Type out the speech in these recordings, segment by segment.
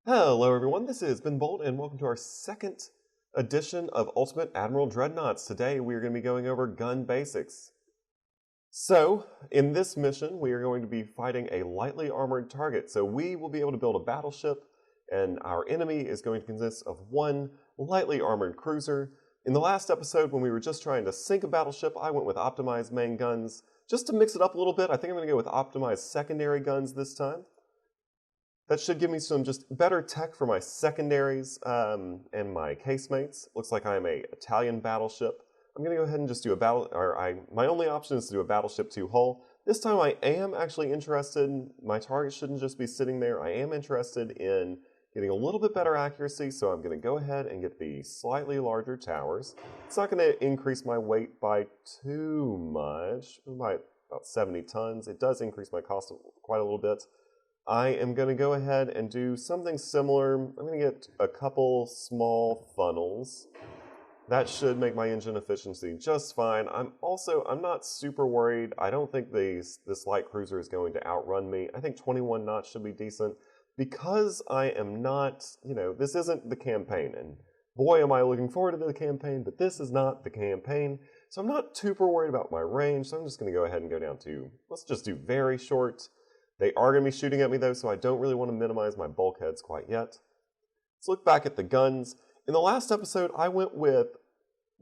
Hello everyone, this is Ben Bolt and welcome to our second edition of Ultimate Admiral Dreadnoughts. Today we are going to be going over gun basics. So, in this mission we are going to be fighting a lightly armored target. So we will be able to build a battleship and our enemy is going to consist of one lightly armored cruiser. In the last episode when we were just trying to sink a battleship, I went with optimized main guns. Just to mix it up a little bit, I think I'm going to go with optimized secondary guns this time. That should give me some just better tech for my secondaries and my casemates. Looks like I'm a Italian battleship. I'm going to go ahead and just do a my only option is to do a battleship 2 hull. This time I am actually interested, my target shouldn't just be sitting there. I am interested in getting a little bit better accuracy, so I'm going to go ahead and get the slightly larger towers. It's not going to increase my weight by too much, by about 70 tons. It does increase my cost quite a little bit. I am going to go ahead and do something similar. I'm going to get a couple small funnels. That should make my engine efficiency just fine. I'm not super worried. I don't think this light cruiser is going to outrun me. I think 21 knots should be decent. Because I am not, this isn't the campaign. And boy, am I looking forward to the campaign, but this is not the campaign. So I'm not super worried about my range. So I'm just going to go ahead and go down to, let's just do very short. They are going to be shooting at me though, so I don't really want to minimize my bulkheads quite yet. Let's look back at the guns. In the last episode, I went with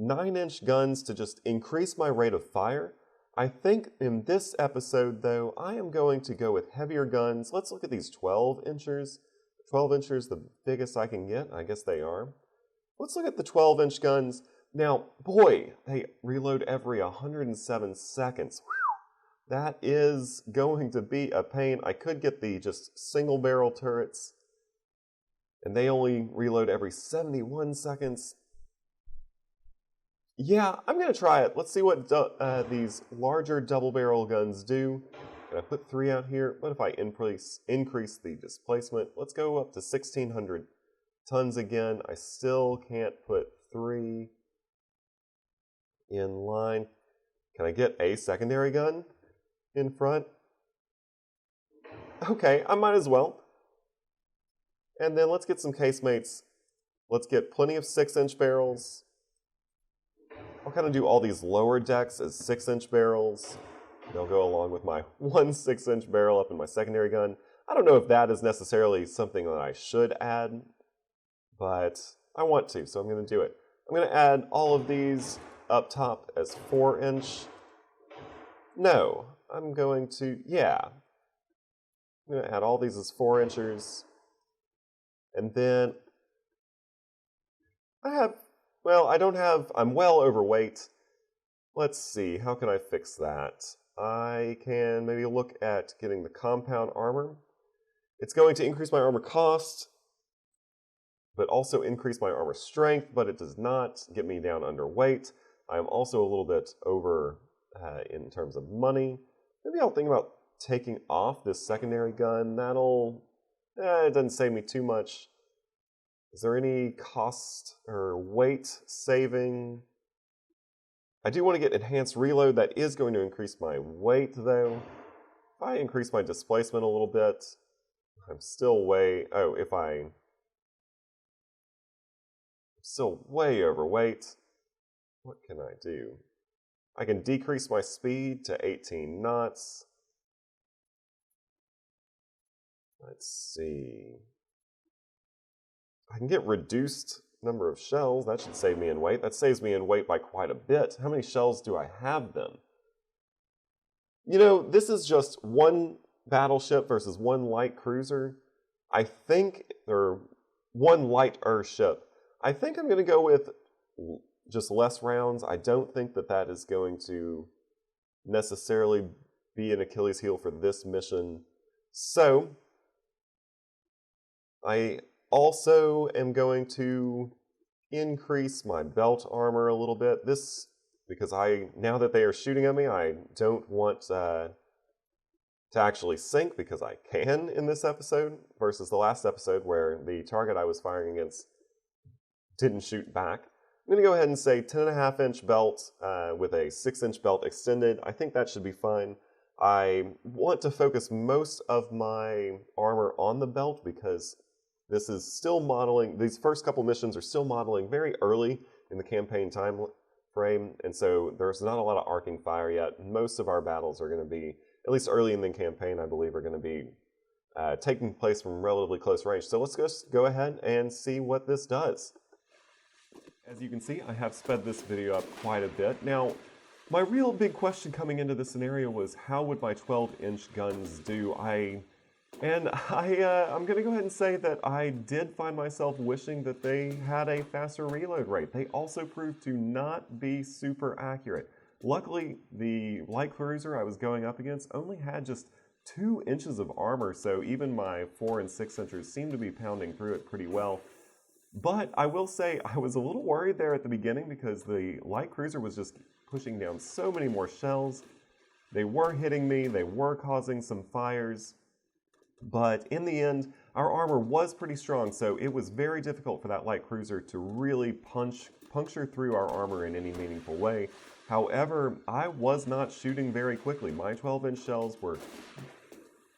9-inch guns to just increase my rate of fire. I think in this episode though, I am going to go with heavier guns. Let's look at these 12 inchers. 12 inchers, the biggest I can get. I guess they are. Let's look at the 12-inch guns. Now, boy, they reload every 107 seconds. That is going to be a pain. I could get the just single barrel turrets, and they only reload every 71 seconds. Yeah, I'm going to try it. Let's see what these larger double barrel guns do. Can I put 3 out here? What if I increase the displacement? Let's go up to 1,600 tons again. I still can't put 3 in line. Can I get a secondary gun in front? Okay, I might as well. And then let's get some casemates. Let's get plenty of 6-inch barrels. I'll kind of do all these lower decks as 6-inch barrels. They'll go along with my 1 6-inch barrel up in my secondary gun. I don't know if that is necessarily something that I should add, but I want to, so I'm going to do it. I'm going to add all of these up top as 4-inch. No, I'm going to, I'm going to add all these as 4-inchers. And then I'm well overweight. Let's see, how can I fix that? I can maybe look at getting the compound armor. It's going to increase my armor cost, but also increase my armor strength, but it does not get me down underweight. I'm also a little bit over in terms of money. Maybe I'll think about taking off this secondary gun. It doesn't save me too much. Is there any cost or weight saving? I do want to get enhanced reload. That is going to increase my weight though. If I increase my displacement a little bit, I'm still way overweight. What can I do? I can decrease my speed to 18 knots. Let's see. I can get reduced number of shells. That should save me in weight. That saves me in weight by quite a bit. How many shells do I have then? This is just one battleship versus one light cruiser. Or one lighter ship. I think I'm going to go with just less rounds. I don't think that is going to necessarily be an Achilles heel for this mission. So, I also am going to increase my belt armor a little bit. Because now that they are shooting at me, I don't want to actually sink because I can in this episode versus the last episode where the target I was firing against didn't shoot back. I'm going to go ahead and say 10.5-inch belt with a 6-inch belt extended. I think that should be fine. I want to focus most of my armor on the belt because This is still modeling, these first couple missions are still modeling very early in the campaign time frame, and so there's not a lot of arcing fire yet. Most of our battles are going to be, at least early in the campaign, I believe, are going to be taking place from relatively close range. So let's just go ahead and see what this does. As you can see, I have sped this video up quite a bit. Now, my real big question coming into this scenario was, how would my 12-inch guns do? I'm going to go ahead and say that I did find myself wishing that they had a faster reload rate. They also proved to not be super accurate. Luckily, the light cruiser I was going up against only had just 2 inches of armor, so even my 4 and 6 inchers seemed to be pounding through it pretty well. But I will say I was a little worried there at the beginning because the light cruiser was just pushing down so many more shells. They were hitting me, they were causing some fires, but in the end, our armor was pretty strong, so it was very difficult for that light cruiser to really puncture through our armor in any meaningful way. However, I was not shooting very quickly. My 12-inch shells were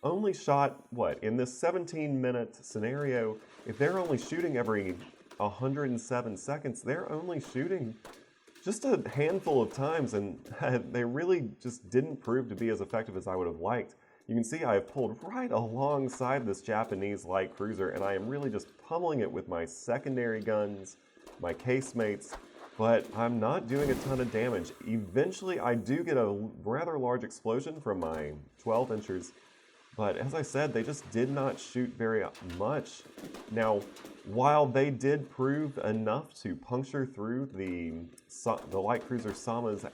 only shot, in this 17-minute scenario, if they're only shooting every 107 seconds, they're only shooting just a handful of times, and they really just didn't prove to be as effective as I would have liked. You can see I have pulled right alongside this Japanese light cruiser, and I am really just pummeling it with my secondary guns, my casemates, but I'm not doing a ton of damage. Eventually, I do get a rather large explosion from my 12-inchers, but as I said, they just did not shoot very much. Now, while they did prove enough to puncture through the light cruiser Sama's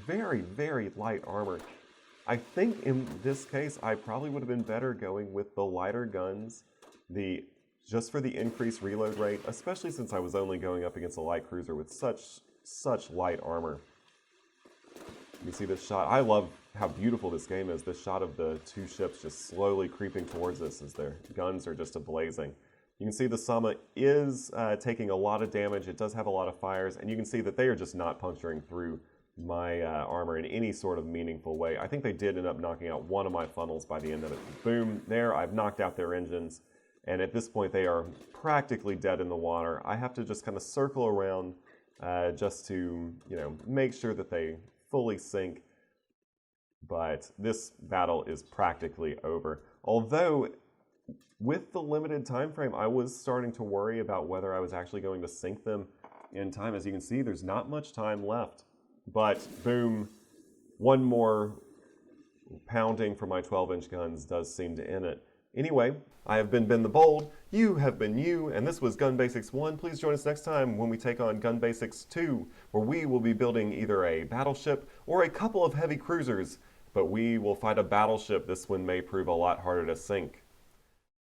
very, very light armor, I think in this case, I probably would have been better going with the lighter guns, just for the increased reload rate, especially since I was only going up against a light cruiser with such light armor. You see this shot? I love how beautiful this game is. This shot of the 2 ships just slowly creeping towards us as their guns are just ablazing. You can see the Sama is taking a lot of damage. It does have a lot of fires, and you can see that they are just not puncturing through my armor in any sort of meaningful way. I think they did end up knocking out one of my funnels by the end of it. Boom, there, I've knocked out their engines, and at this point they are practically dead in the water. I have to just kind of circle around just to, make sure that they fully sink, but this battle is practically over. Although, with the limited time frame, I was starting to worry about whether I was actually going to sink them in time. As you can see, there's not much time left. But boom, one more pounding from my 12-inch guns does seem to end it. Anyway, I have been Ben the Bold, you have been you, and this was Gun Basics 1. Please join us next time when we take on Gun Basics 2, where we will be building either a battleship or a couple of heavy cruisers, but we will fight a battleship. This one may prove a lot harder to sink.